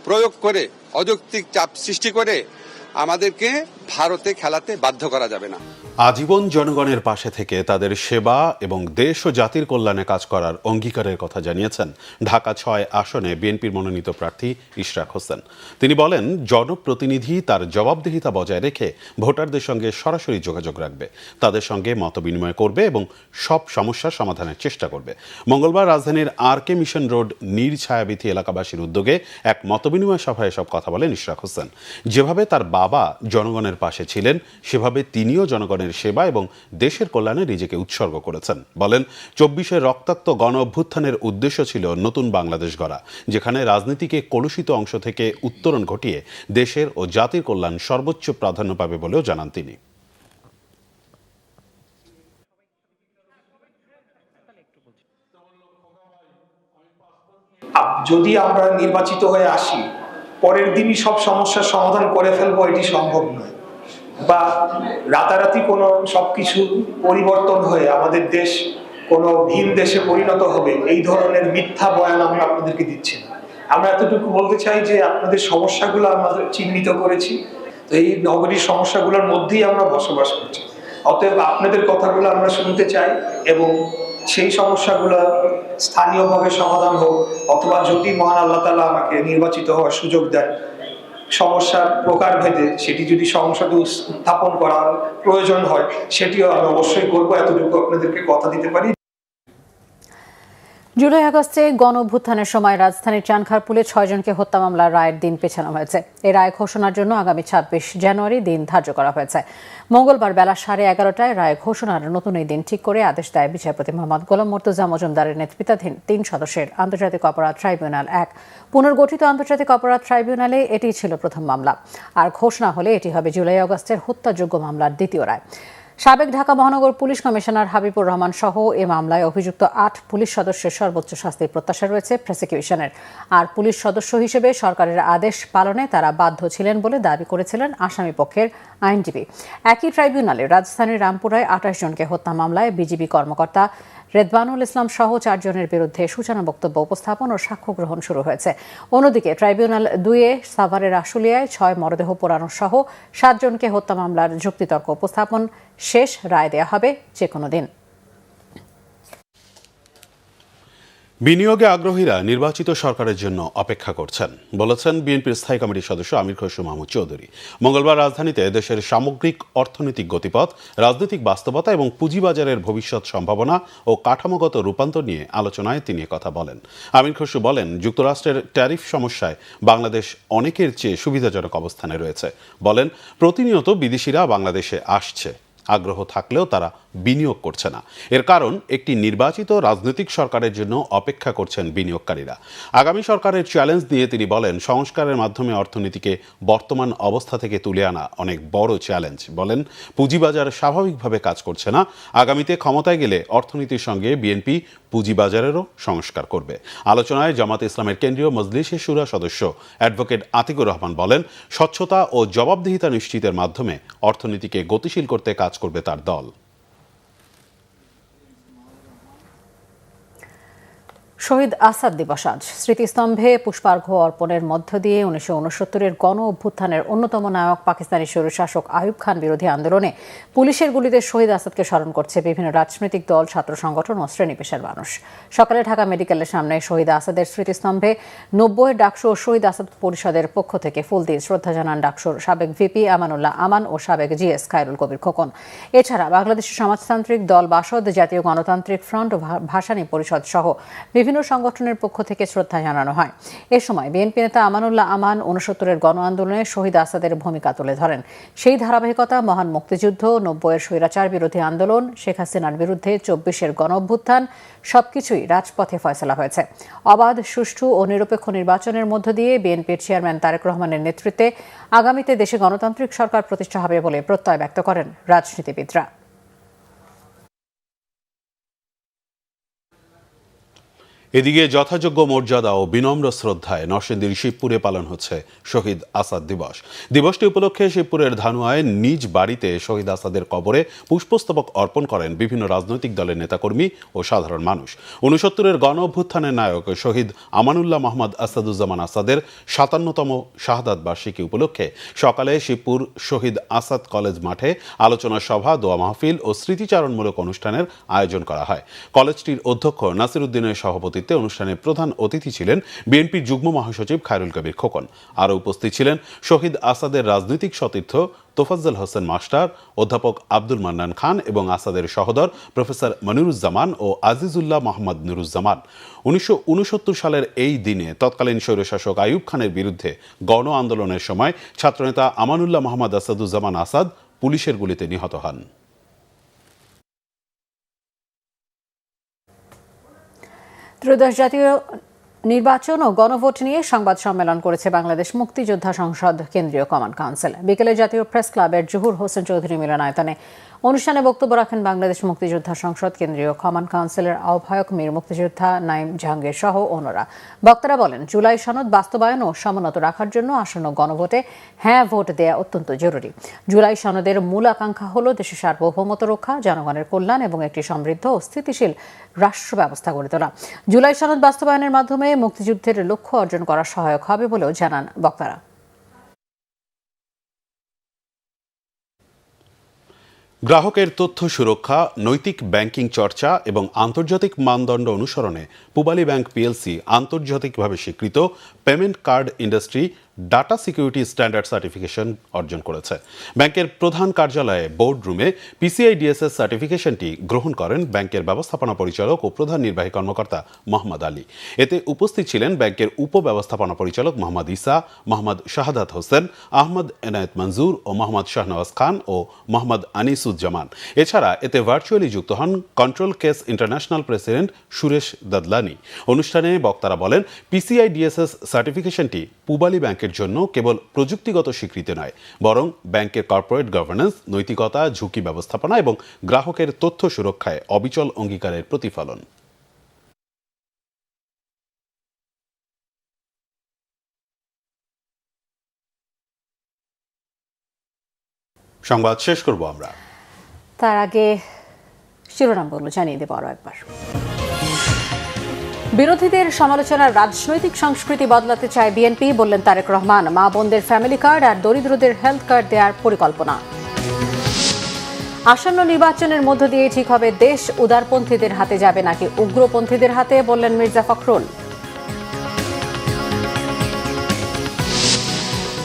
প্রয়োগ করে, অযৌক্তিক চাপ সৃষ্টি করে আমাদেরকে ভারতে খেলাতে বাধ্য করা যাবে না। আজীবন জনগণের পাশে থেকে তাদের সেবা এবং দেশ ও জাতির কল্যাণে কাজ করার অঙ্গীকারের কথা জানিয়েছেন ঢাকা ৬ আসনে বিএনপির মনোনীত প্রার্থী ইশরাক হোসেন। তিনি বলেন, জনপ্রতিনিধি তার জবাবদিহিতা বজায় রেখে ভোটারদের সঙ্গে সরাসরি যোগাযোগ রাখবে, তাদের সঙ্গে মতবিনিময় করবে এবং সব সমস্যার সমাধানের চেষ্টা করবে। মঙ্গলবার রাজধানীর RK মিশন রোড নীর ছায়াবিথি এলাকাবাসীর উদ্যোগে এক মতবিনিময় সভায় এসব কথা বলেন ইশরাক হোসেন। যেভাবে তার বাবা জনগণের পাশে ছিলেন, সেভাবে তিনিও জনগণের সেবা এবং দেশের কল্যাণে নিজেকে উৎসর্গ করেছেন। বলেন, ২৪শে রক্তাক্ত গণ অভ্যুত্থানের উদ্দেশ্য ছিল নতুন বাংলাদেশ গড়া, যেখানে রাজনীতিকে কলুষিত অংশ থেকে উত্তরণ ঘটিয়ে দেশের ও জাতির কল্যাণ সর্বোচ্চ প্রাধান্য পাবে বলেও জানান তিনি। যদি আমরা নির্বাচিত হয়ে আসি, পরের দিনই সব সমস্যার সমাধান করে ফেলবো, এটি সম্ভব নয়। বা রাতারাতি কোনো সবকিছু পরিবর্তন হয়ে আমাদের দেশ কোনো ভিন দেশে পরিণত হবে, এই ধরনের মিথ্যা বয়ান আমরা আপনাদেরকে দিচ্ছি না। আমরা এতটুকু বলতে চাই যে আপনাদের সমস্যাগুলো আমরা চিহ্নিত করেছি, তো এই নগরীর সমস্যাগুলোর মধ্যেই আমরা বসবাস করছি। অতএব আপনাদের কথাগুলো আমরা শুনতে চাই এবং সেই সমস্যাগুলো স্থানীয়ভাবে সমাধান হোক, অথবা যদি মহান আল্লাহ তাআলা আমাকে নির্বাচিত হওয়ার সুযোগ দেন, সমস্যার প্রকারভেদে সেটি যদি সংসদে উত্থাপন করার প্রয়োজন হয়, সেটিও আমি অবশ্যই করবো, এতটুকু আপনাদেরকে কথা দিতে পারি। জুলাই আগস্টে গণ অভ্যুত্থানের সময় রাজধানীর চানখারপুলে ৬ জনকে হত্যা মামলার রায়ের দিন পেছানো হয়েছে। এই রায় ঘোষণার জন্য আগামী ২৬ জানুয়ারি দিন ধার্য করা হয়েছে। মঙ্গলবার বেলা 11:30টায় রায় ঘোষণার নতুন এই দিন ঠিক করে আদেশ দেয় বিচারপতি মোহাম্মদ গোলাম মুর্তজা মজুমদারের নেতৃত্বাধীন ৩ সদস্যের আন্তর্জাতিক অপরাধ ট্রাইব্যুনাল ১। পুনর্গঠিত আন্তর্জাতিক অপরাধ ট্রাইব্যুনালে এটি ছিল প্রথম মামলা, আর ঘোষণা হলে এটি হবে জুলাই আগস্টের হত্যাযোগ্য মামলার দ্বিতীয় রায়। সাবেক ঢাকা মহানগর পুলিশ কমিশনার হাবিবুর রহমান সহ এ মামলায় অভিযুক্ত ৮ পুলিশ সদস্যের সর্বোচ্চ শাস্তির প্রত্যাশা রয়েছে প্রসিকিউশনের। আর পুলিশ সদস্য হিসেবে সরকারের আদেশ পালনে তারা বাধ্য ছিলেন বলে দাবি করেছিলেন আসামি পক্ষের আইনজীবী। একই ট্রাইব্যুনালে রাজধানীর রামপুরায় ২৮ জনকে হত্যা মামলায় বিজিবি কর্মকর্তা রেদওয়ানুল ইসলাম সহ ৪ জনের বিরুদ্ধে সূচনা বক্তব্য উপস্থাপন ও সাক্ষ্য গ্রহণ শুরু হয়েছে। অন্যদিকে ট্রাইব্যুনাল ২-এ সাভারের আশুলিয়ায় ৬ মরদেহ পোড়ানো সহ ৭ জনকে হত্যা মামলার যুক্তিতর্ক উপস্থাপন শেষ, রায় দেয়া হবে যে কোনো দিন। বিনিয়োগে আগ্রহীরা নির্বাচিত সরকারের জন্য অপেক্ষা করছেন বলেছেন বিএনপির স্থায়ী কমিটির সদস্য আমির খসরু মাহমুদ চৌধুরী। মঙ্গলবার রাজধানীতে দেশের সামগ্রিক অর্থনৈতিক গতিপথ, রাজনৈতিক বাস্তবতা এবং পুঁজিবাজারের ভবিষ্যৎ সম্ভাবনা ও কাঠামোগত রূপান্তর নিয়ে আলোচনায় তিনি কথা বলেন। আমির খসরু বলেন, যুক্তরাষ্ট্রের ট্যারিফ সমস্যায় বাংলাদেশ অনেকের চেয়ে সুবিধাজনক অবস্থানে রয়েছে। বলেন, প্রতিনিয়ত বিদেশিরা বাংলাদেশে আসছে, আগ্রহ থাকলেও তারা বিনিয়োগ করছে না। এর কারণ, একটি নির্বাচিত রাজনৈতিক সরকারের জন্য অপেক্ষা করছেন বিনিয়োগকারীরা। আগামী সরকারের চ্যালেঞ্জ নিয়ে তিনি বলেন, সংস্কারের মাধ্যমে অর্থনীতিকে বর্তমান অবস্থা থেকে তুলে আনা অনেক বড় চ্যালেঞ্জ। বলেন, পুঁজিবাজার স্বাভাবিকভাবে কাজ করছে না। আগামীতে ক্ষমতায় গেলে অর্থনীতির সঙ্গে বিএনপি পুঁজিবাজারেরও সংস্কার করবে। আলোচনায় জামাত ইসলামের কেন্দ্রীয় মজলিসে শুরা সদস্য অ্যাডভোকেট আতিকুর রহমান বলেন, স্বচ্ছতা ও জবাবদিহিতা নিশ্চিতের মাধ্যমে অর্থনীতিকে গতিশীল করতে কাজ করবে তার দল। শহীদ আসাদ দিবস আজ। স্মৃতিস্তম্ভে পুষ্পার্ঘ্য অর্পণের মধ্য দিয়ে 1969-এর গণ অভ্যুত্থানের অন্যতম নায়ক পাকিস্তানি স্বৈরশাসক আইয়ুব খান বিরোধী আন্দোলনে পুলিশের গুলিতে শহীদ আসাদকে স্মরণ করছে বিভিন্ন রাজনৈতিক দল, ছাত্র সংগঠন ও শ্রেণী পেশার মানুষ। সকালে ঢাকা মেডিকেলের সামনে শহীদ আসাদের স্মৃতিস্তম্ভে 90-এর ডাকসু ও শহীদ আসাদ পরিষদের পক্ষ থেকে ফুল দিয়ে শ্রদ্ধা জানান ডাকসুর সাবেক ভিপি আমানুল্লাহ আমান ও সাবেক জিএস খায়রুল কবির খোকন। এছাড়া বাংলাদেশের সমাজতান্ত্রিক দল বাসদ, জাতীয় গণতান্ত্রিক ফ্রন্ট ও ভাসানী পরিষদ সহ বিভিন্ন সংগঠনের পক্ষ থেকে শ্রদ্ধা জানানো হয়। এ সময় বিএনপি নেতা আমানুল্লাহ আমান 69-এর গণ আন্দোলনে শহীদ আসাদের ভূমিকা তুলে ধরেন। সেই ধারাবাহিকতা মহান মুক্তিযুদ্ধ, 90-এর স্বৈরাচার বিরোধী আন্দোলন, শেখ হাসিনার বিরুদ্ধে 24-এর গণ অভ্যুত্থান সবকিছুই রাজপথে ফয়সালা হয়েছে। অবাধ, সুষ্ঠু ও নিরপেক্ষ নির্বাচনের মধ্য দিয়ে বিএনপির চেয়ারম্যান তারেক রহমানের নেতৃত্বে আগামীতে দেশে গণতান্ত্রিক সরকার প্রতিষ্ঠা হবে বলে প্রত্যয় ব্যক্ত করেন রাজনীতিবিদরা। এদিকে যথাযোগ্য মর্যাদা ও বিনম্র শ্রদ্ধায় নরসিংদীর শিবপুরে পালন হচ্ছে শহীদ আসাদ দিবস। দিবসটি উপলক্ষে শিবপুরের ধানুয়ায় নিজ বাড়িতে শহীদ আসাদের কবরে পুষ্পস্তবক অর্পণ করেন বিভিন্ন রাজনৈতিক দলের নেতাকর্মী ও সাধারণ মানুষ। 69-এর গণ অভ্যুত্থানের নায়ক শহীদ আমানুল্লাহ মোহাম্মদ আসাদুজ্জামান আসাদের 57তম শাহাদাত বার্ষিকী উপলক্ষে সকালে শিবপুর শহীদ আসাদ কলেজ মাঠে আলোচনা সভা, দোয়া মাহফিল ও স্মৃতিচারণমূলক অনুষ্ঠানের আয়োজন করা হয়। কলেজটির অধ্যক্ষ নাসির উদ্দিনের সভাপতিত্বে অনুষ্ঠানে প্রধান অতিথি ছিলেন বিএনপির যুগ্ম মহাসচিব খায়রুল কবির খোকন। আরও উপস্থিত ছিলেন শহীদ আসাদের রাজনৈতিক সতীর্থ তোফাজ্জল হোসেন মাস্টার, অধ্যাপক আব্দুল মান্নান খান এবং আসাদের সহোদর প্রফেসর মনিরুজ্জামান ও আজিজুল্লাহ মোহাম্মদ নুরুজ্জামান। 1969 সালের এই দিনে তৎকালীন স্বৈরশাসক আইয়ুব খানের বিরুদ্ধে গণ আন্দোলনের সময় ছাত্রনেতা আমানুল্লাহ মোহাম্মদ আসাদুজ্জামান আসাদ পুলিশের গুলিতে নিহত হন। ত্রয়োদশ জাতীয় নির্বাচন ও গণভোট নিয়ে সংবাদ সম্মেলন করেছে বাংলাদেশ মুক্তিযোদ্ধা সংসদ কেন্দ্রীয় কমান্ড কাউন্সিল। বিকেলে জাতীয় প্রেস ক্লাবের জহুর হোসেন চৌধুরী মিলনায়তনে অনুষ্ঠানে বক্তব্য রাখেন বাংলাদেশ মুক্তিযোদ্ধা সংসদ কেন্দ্রীয় কমান্ড কাউন্সিলের আহ্বায়ক মীর মুক্তিযোদ্ধা নাইম জাহাঙ্গীর সহ অন্যরা। বক্তারা বলেন, জুলাই সনদ বাস্তবায়ন ও সমুন্নত রাখার জন্য আসন্ন গণভোটে হ্যাঁ ভোট দেয়া অত্যন্ত জরুরি। জুলাই সনদের মূল আকাঙ্ক্ষা হল দেশের সার্বভৌমত্ব রক্ষা, জনগণের কল্যাণ এবং একটি সমৃদ্ধ ও স্থিতিশীল রাষ্ট্র ব্যবস্থা গড়ে তোলা। জুলাই সনদ বাস্তবায়নের মাধ্যমে মুক্তিযুদ্ধের লক্ষ্য অর্জন করা সহায়ক হবে বলেও জানান বক্তারা। গ্রাহকের তথ্য সুরক্ষা, নৈতিক ব্যাংকিং চর্চা এবং আন্তর্জাতিক মানদণ্ড অনুসরণে পূবালী ব্যাংক পিএলসি আন্তর্জাতিকভাবে স্বীকৃত payment card industry data security standard certification অর্জন করেছে। ব্যাংকের প্রধান কার্যালয়ে বোর্ড রুমে পিসিআই ডিএসএস সার্টিফিকেশনটি গ্রহণ করেন ব্যাংকের ব্যবস্থাপনা পরিচালক ও প্রধান নির্বাহী কর্মকর্তা মোহাম্মদ আলী। এতে উপস্থিত ছিলেন ব্যাংকের উপব্যবস্থাপনা পরিচালক মোহাম্মদ ইসা, মোহাম্মদ শাহাদাত হোসেন, আহমদ এনায়েত মঞ্জুর ও মোহাম্মদ শাহনওয়াজ খান ও মোহাম্মদ আনিসুজ্জামান। এছাড়া এতে ভার্চুয়ালি যুক্ত হন control case international president Suresh Dadlani. অনুষ্ঠানে বক্তারা বলেন, পিসিআই ডিএসএস সার্টিফিকেশনটি পূবালী ব্যাংকের জন্য কেবল প্রযুক্তিগত স্বীকৃতি নয়, বরং ব্যাংকের কর্পোরেট গভর্নেন্স, নৈতিকতা, ঝুঁকি ব্যবস্থাপনা এবং গ্রাহকের তথ্য সুরক্ষায় অবিচল অঙ্গীকারের প্রতিফলন। সংবাদ শেষ করব আমরা, তার আগে শিরোনামগুলো জানিয়ে দেব আরো একবার। বিরোধীদের সমালোচনার রাজনৈতিক সংস্কৃতি বদলাতে চায় বিএনপি, বললেন তারেক রহমান। মা বোনদের ফ্যামিলি কার্ড আর দরিদ্রদের হেলথ কার্ড দেওয়ার পরিকল্পনা। আসন্ন নির্বাচনের মধ্য দিয়ে ঠিক হবে দেশ উদারপন্থীদের হাতে যাবে নাকি উগ্রপন্থীদের হাতে, বললেন মির্জা ফখরুল।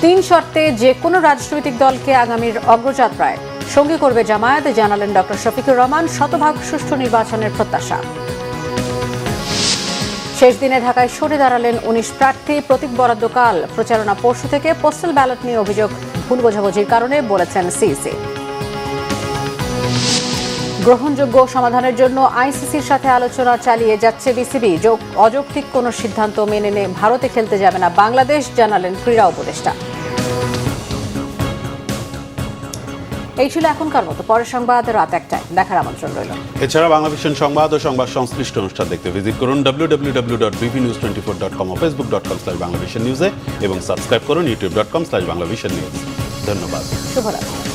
3 শর্তে যে কোনো রাজনৈতিক দলকে আগামীর অগ্রযাত্রায় সঙ্গী করবে জামায়াত, জানালেন ডক্টর শফিকুর রহমান। শতভাগ সুষ্ঠু নির্বাচনের প্রত্যাশা। শেষ দিনে ঢাকায় সরে দাঁড়ালেন 19 প্রার্থী। প্রতীক বরাদ্দকাল প্রচারণা পরশু থেকে। পোস্টাল ব্যালট নিয়ে অভিযোগ ভুল বোঝাবুঝির কারণে, বলেছেন সিইসি। গ্রহণযোগ্য সমাধানের জন্য আইসিসির সাথে আলোচনা চালিয়ে যাচ্ছে বিসিবি। অযৌক্তিক কোনো সিদ্ধান্ত মেনে নিয়ে ভারতে খেলতে যাবে না বাংলাদেশ, জানালেন ক্রীড়া উপদেষ্টা। এই ছিল এখনকার মতো। পরের সংবাদ রাত 1টায় দেখার আমন্ত্রণ রইল। এছাড়া বাংলাদেশের সংবাদ ও সংবাদ সংশ্লিষ্ট অনুষ্ঠান দেখতে ভিজিট করুন www.bvnews24.com ও facebook.com/banglavisionnews এবং সাবস্ক্রাইব করুন youtube.com/banglavisionnews। ধন্যবাদ। শুভরাত্রি।